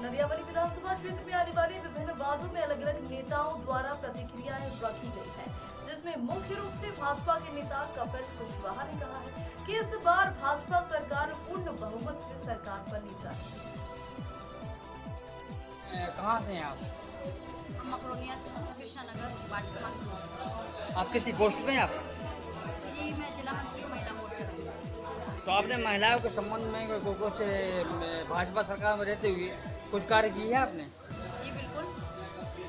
नरियावली विधानसभा क्षेत्र में आने वाले विभिन्न वार्डों में अलग अलग नेताओं द्वारा प्रतिक्रियाएं रखी गई हैं, जिसमें मुख्य रूप से भाजपा के नेता कपिल कुशवाहा ने कहा है कि इस बार भाजपा सरकार पूर्ण बहुमत से सरकार बनने जा रही है। कहाँ से हैं आप? मकरोनिया से कृष्णा नगर वार्ड क्रमांक। आप किसी पोस्ट पे हैं आप? जी, मैं जिला मंत्री महिला मोर्चा से। तो आपने महिलाओं के संबंध में कुछ भाजपा सरकार में रहते हुए कुछ कार्य किए हैं आपने? जी बिल्कुल।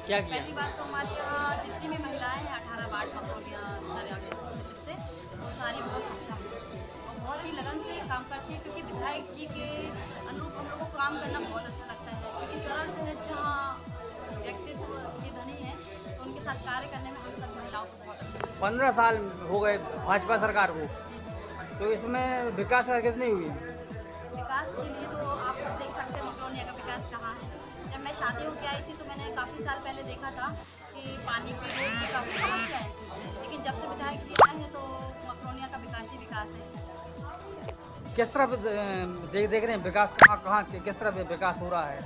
क्या किया? पहली बात तो हमारे यहाँ जितनी भी महिलाएं हैं 18 वार्ड मकरोनिया नरियावली क्षेत्र से, वो सारी बहुत सक्षम हैं और बहुत ही लगन से काम करती है, क्योंकि विधायक जी के अनुरूप हम लोग को काम करना बहुत अच्छा लगता है, क्योंकि सरल सहज जहाँ व्यक्तित्व के धनी है तो उनके साथ कार्य करने में हम सब महिलाओं को बहुत अच्छा लगता है। 15 साल हो गए भाजपा सरकार को, जी जी। तो इसमें विकास कार्य कितने हुए? विकास के लिए तो आप देख सकते हैं मकरोनिया का विकास कहाँ है। जब मैं शादी होकर आई थी तो मैंने काफ़ी साल पहले देखा था कि पानी की रोड की काफ़ी समस्या है, लेकिन जब से विधायक जी आए हैं तो मकरोनिया का विकास ही विकास है। किस तरह देख रहे हैं विकास कहाँ किस तरह विकास हो रहा है?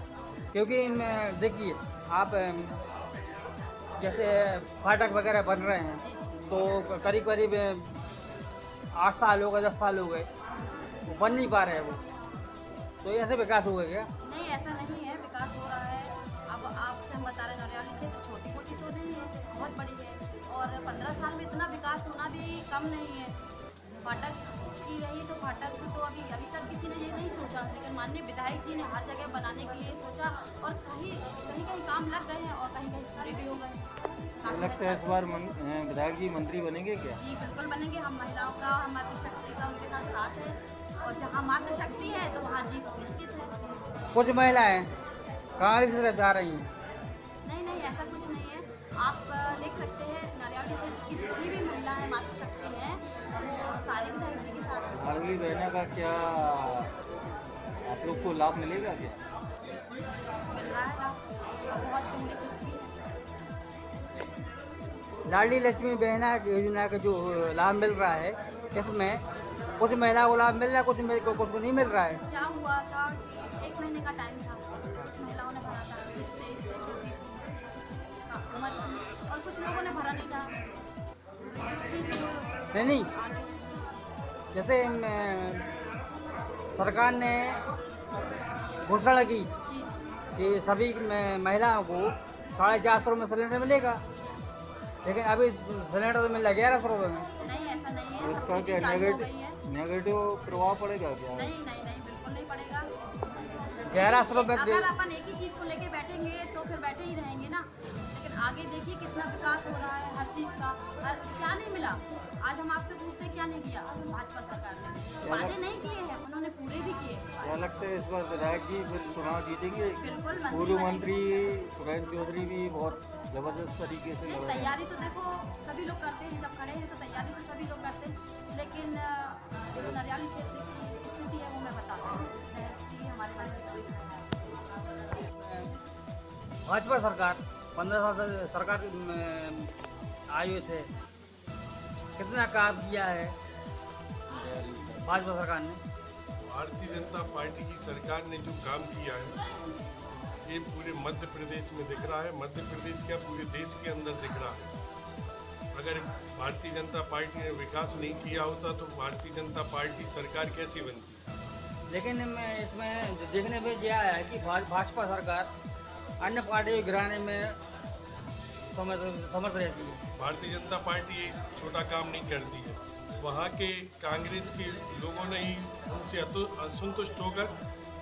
क्योंकि इनमें देखिए आप जैसे फाटक वगैरह बन रहे हैं जी जी। तो करीब करीब 8 साल हो गए 10 साल हो गए, वो बन नहीं पा रहे हैं वो, तो ऐसे विकास हो गया क्या? नहीं, ऐसा नहीं है, विकास हो रहा है। अब आपसे हम बता रहे हैं नरियावली क्षेत्र छोटी मोटी तो नहीं है, बहुत बड़ी है, और 15 साल में इतना विकास होना भी कम नहीं है। फाटक की रही तो फाटक तो अभी तक किसी ने ये नहीं सोचा, लेकिन माननीय विधायक जी ने हर जगह बनाने के लिए सोचा और कहीं कहीं काम लग गए हैं और कहीं पूरे भी हो गए। लगता है इस बार विधायक जी मंत्री बनेंगे क्या? जी बिल्कुल बनेंगे। हम महिलाओं का, हमारी शक्ति का उनके साथ है, और जहाँ मात्र शक्ति है तो वहाँ जीत निश्चित है। कुछ महिलाएं कांग्रेस से जा रही हैं। नहीं, ऐसा कुछ नहीं है। आप देख सकते हैं नरियावली क्षेत्र की जितनी भी महिलाएं मात्र शक्ति हैं वो सारी विधायक जी के साथ हैं। लाडली बहना का क्या आप लोग को लाभ मिलेगा क्या? बिल्कुल मिल रहा है लाभ, और बहुत उम्मीद भी है। लाडली लक्ष्मी बहना योजना का जो लाभ मिल रहा है, इसमें कुछ महिलाओं को लाभ मिल रहा है, कुछ को नहीं मिल रहा है। क्या हुआ था कि 1 महीने का टाइम था, कुछ महिलाओं ने भरा था, कुछ 23 से 50 कुछ उम्र थी, और कुछ लोगों ने भरा नहीं था। नहीं, जैसे सरकार ने घोषणा की जी कि सभी महिलाओं को 450 में सिलेंडर मिलेगा, लेकिन अभी सिलेंडर तो मिल रहा 1100 रुपये में। नहीं, ऐसा नहीं है। इसका सब्सिडी क्या चालू हो गई है। नेगेटिव प्रभाव पड़ेगा क्या? नहीं, बिल्कुल नहीं पड़ेगा। 1100 रुपये अगर अपन एक ही चीज़ को लेके बैठेंगे तो फिर बैठे ही रहेंगे ना, लेकिन आगे देखिए कितना विकास हो रहा है हर चीज़ का। हर क्या नहीं मिला, आज हम आपसे पूछते क्या नहीं किया भाजपा सरकार ने? वादे नहीं किए हैं, उन्होंने पूरे भी किए। क्या लगता है इस बार विधायक जी फिर चुनाव जीतेंगे? बिल्कुल पूर्व बनेंगे। मंत्री सुरेंद्र चौधरी भी बहुत जबरदस्त तरीके से नहीं, लड़ रहे हैं। तैयारी तो देखो सभी लोग करते हैं, जब खड़े हैं तो तैयारी तो सभी लोग करते हैं, लेकिन जो नरियावली क्षेत्र की स्थिति है वो मैं बताती हूँ। हमारे पास भाजपा सरकार 15 साल से सरकार में आए हुए थे, कितना काम किया है भाजपा सरकार ने? भारतीय जनता पार्टी की सरकार ने जो काम किया है ये पूरे मध्य प्रदेश में दिख रहा है। मध्य प्रदेश क्या पूरे देश के अंदर दिख रहा है। अगर भारतीय जनता पार्टी ने विकास नहीं किया होता तो भारतीय जनता पार्टी सरकार कैसी बनती? लेकिन इसमें देखने में यह आया है कि भाजपा सरकार अन्य पार्टी को गिराने में समर्थ रहती है। भारतीय जनता पार्टी ये छोटा काम नहीं करती है। वहाँ के कांग्रेस के लोगों ने ही उनसे असंतुष्ट होकर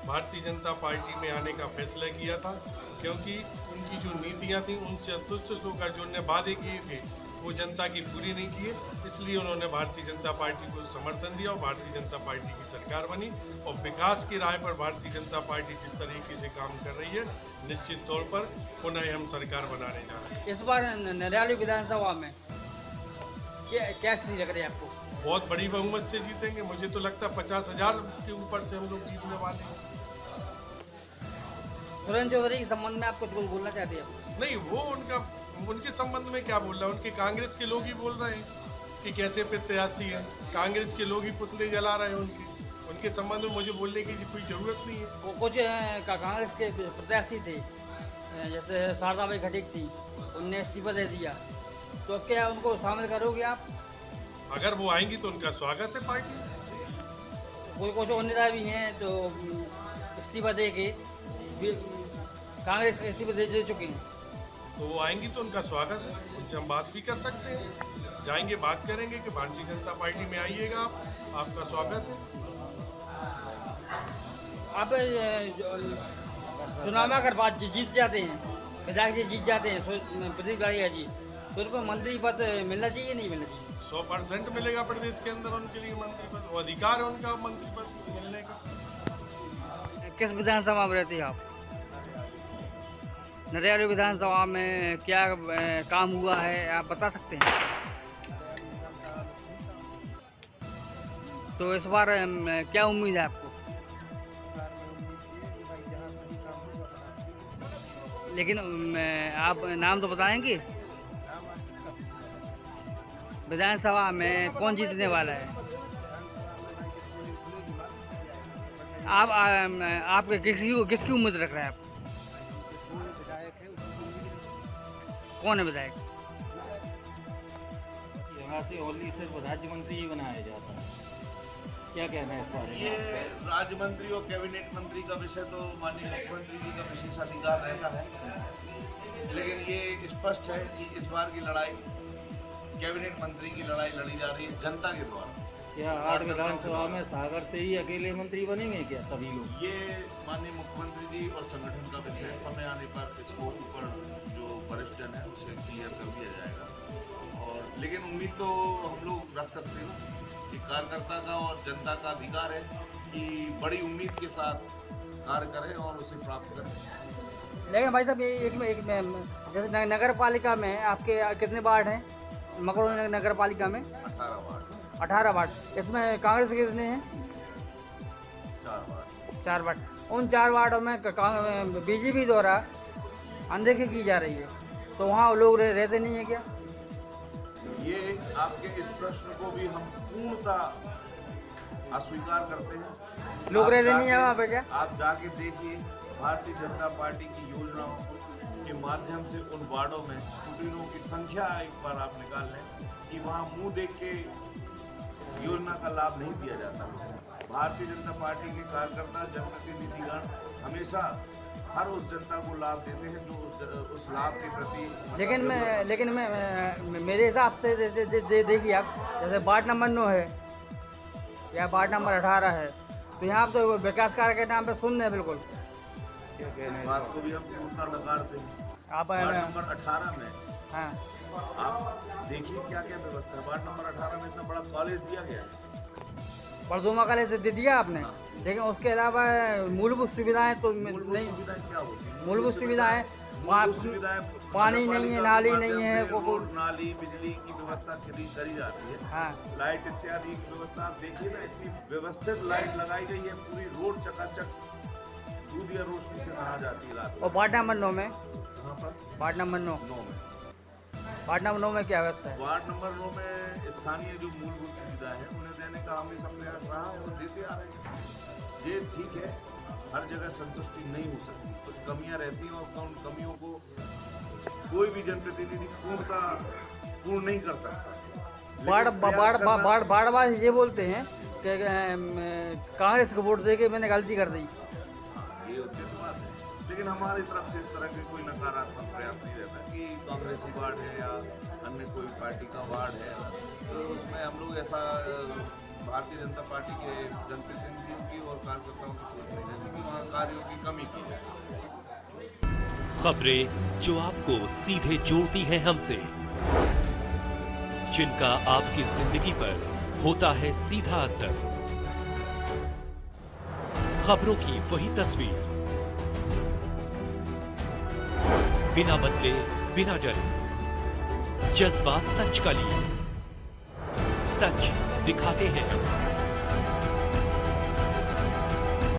भारतीय जनता पार्टी में आने का फैसला किया था, क्योंकि उनकी जो नीतियाँ थी उनसे असंतुष्ट होकर जो उन्होंने वादे किए थे वो जनता की पूरी नहीं किए, इसलिए उन्होंने भारतीय जनता पार्टी को समर्थन दिया और भारतीय जनता पार्टी की सरकार बनी। और विकास की राह पर भारतीय जनता पार्टी जिस तरीके से काम कर रही है, निश्चित तौर पर पुनः हम सरकार बनाने जा रहे हैं। इस बार नरियावली विधानसभा में क्या स्थिति लग रही है आपको? बहुत बड़ी बहुमत से जीतेंगे। मुझे तो लगता है 50,000 के ऊपर से हम लोग जीतने वाले हैं। सुरेंद्र चौधरी के संबंध में आप कुछ बोलना चाहते हैं? नहीं, वो उनके संबंध में क्या बोल रहा है? उनके कांग्रेस के लोग ही बोल रहे हैं कि कैसे प्रत्याशी हैं। कांग्रेस के लोग ही पुतले जला रहे हैं उनके। उनके संबंध में मुझे बोलने की कोई जरूरत नहीं है। वो कुछ कांग्रेस के प्रत्याशी थे, जैसे शारदाबाई खटीक थी, उनने इस्तीफा दे दिया, तो क्या उनको शामिल करोगे आप? अगर वो आएंगी तो उनका स्वागत है पार्टी। कोई कुछ और नेता भी हैं तो इस्तीफा दे के कांग्रेस के इस्तीफा दे चुके हैं, तो वो आएंगी तो उनका स्वागत है, उनसे हम बात भी कर सकते हैं, जाएंगे बात करेंगे कि भारतीय जनता पार्टी में आइएगा, आपका स्वागत है। आप चुनाव में अगर बात जीत जाते हैं, विधायक जी जीत जाते हैं, प्रदीप लारिया जी, तो उनको मंत्री पद मिलना चाहिए नहीं मिलना चाहिए? 100% मिलेगा प्रदेश के अंदर उनके लिए मंत्री पद, वो अधिकार है उनका मंत्री पद मिलने का। किस विधानसभा में रहते हैं आप? नरियाली विधानसभा में क्या काम हुआ है आप बता सकते हैं? तो इस बार क्या उम्मीद है आपको? लेकिन आप नाम तो बताएंगे? विधानसभा में कौन जीतने वाला है? आप किसकी उम्मीद रख रहे हैं आप? कौन है विधायक? यहाँ से ओनली सिर्फ राज्य मंत्री ही बनाया जाता है, क्या कहना है इस बारे में? ये राज्य मंत्री और कैबिनेट मंत्री का विषय तो माननीय मुख्यमंत्री जी का विशेषाधिकार रहता है, लेकिन ये स्पष्ट है कि इस बार की लड़ाई कैबिनेट मंत्री की लड़ाई लड़ी जा रही है जनता के द्वारा। क्या 8 विधानसभा में सागर से ही अकेले मंत्री बनेंगे क्या सभी लोग? ये माननीय मुख्यमंत्री जी और संगठन का विषय, समय आने पर इसको ऊपर जो वरिष्ठ जन है उसे क्लियर कर दिया जाएगा। और लेकिन उम्मीद तो हम लोग रख सकते हैं कि कार्यकर्ता का और जनता का अधिकार है कि बड़ी उम्मीद के साथ कार्य करें और उसे प्राप्त करें। लेकिन भाई साहब एक जैसे नगर पालिका में आपके कितने वार्ड हैं? मकरोनी नगर पालिका में 18 वार्ड, 18 वार्ड। इसमें कांग्रेस के कितने हैं? 4 वार्ड। 4 वार्ड। उन 4 वार्डों में बीजेपी द्वारा अनदेखी की जा रही है, तो वहाँ लोग रहते नहीं है क्या? ये आपके इस प्रश्न को भी हम पूर्णतः अस्वीकार करते हैं। लोग रहते नहीं है वहाँ पे क्या? आप जाके देखिए, भारतीय जनता पार्टी की योजनाओं के माध्यम से उन वार्डों में त्रुटियों की संख्या एक बार आप निकाल लें कि वहाँ मुंह देख के योजना का लाभ नहीं दिया जाता। भारतीय जनता पार्टी के कार्यकर्ता, जनप्रतिनिधिगण हमेशा हर उस जनता को लाभ देते हैं जो उस लाभ के प्रति। लेकिन मैं मेरे हिसाब से देखिए आप, जैसे वार्ड नंबर 9 है या वार्ड नंबर 18 है, तो यहाँ तो विकास कार्य के नाम पे शून्य है बिल्कुल। क्या कहना है, बात को भी हम पूर्णतः नकारते हैं। आप वार्ड नंबर 18 में हाँ, आप देखिए क्या क्या व्यवस्था है। वार्ड नंबर 18 में इतना बड़ा कॉलेज दिया गया है, बरदुमा कॉलेज दे दिया आपने, लेकिन उसके अलावा मूलभूत सुविधाएं तो नहीं। सुविधाएं क्या होती है? मूलभूत सुविधाएं सुविधाएं पानी नहीं है, नाली नहीं है, रोड, नाली, बिजली की व्यवस्था करी जाती है। हाँ, लाइट इत्यादि की व्यवस्था आप देखिए ना, इतनी व्यवस्थित लाइट लगाई गई है, पूरी रोड चकाचक दूध या रोशनी से नहा जाती है रात और वार्ड नंबर 9 में, वहाँ पर वार्ड नंबर 9 में वार्ड नंबर 9 में क्या व्यवस्था है? वार्ड नंबर 9 में स्थानीय जो मूलभूत सुविधा है उन्हें देने का हमेशा प्रयास रहा है और देते आ रहे हैं। ये ठीक है, हर जगह संतुष्टि नहीं हो सकती, कुछ कमियां रहती हैं और उन कमियों को कोई भी जनप्रतिनिधि पूर्ण नहीं कर सकता। बाढ़ ये बोलते हैं कि कांग्रेस को वोट देके मैंने गलती कर दी। ये होती है बात है, लेकिन हमारी तरफ से इस तरह के कोई नकारात्मक प्रयास नहीं रहता कि कांग्रेसी वार्ड है या अन्य कोई पार्टी का वार्ड है, तो उसमें हम लोग ऐसा भारतीय जनता पार्टी के जनप्रतिनिधियों की और कार्यकर्ताओं की सोच नहीं रहती कि वहाँ कार्यों की कमी की जाए। खबरें जो आपको सीधे जोड़ती हैं हमसे, जिनका आपकी जिंदगी पर होता है सीधा असर, खबरों की वही तस्वीर, बिना बदले बिना डरे, जज्बा सच का लिए, सच दिखाते हैं।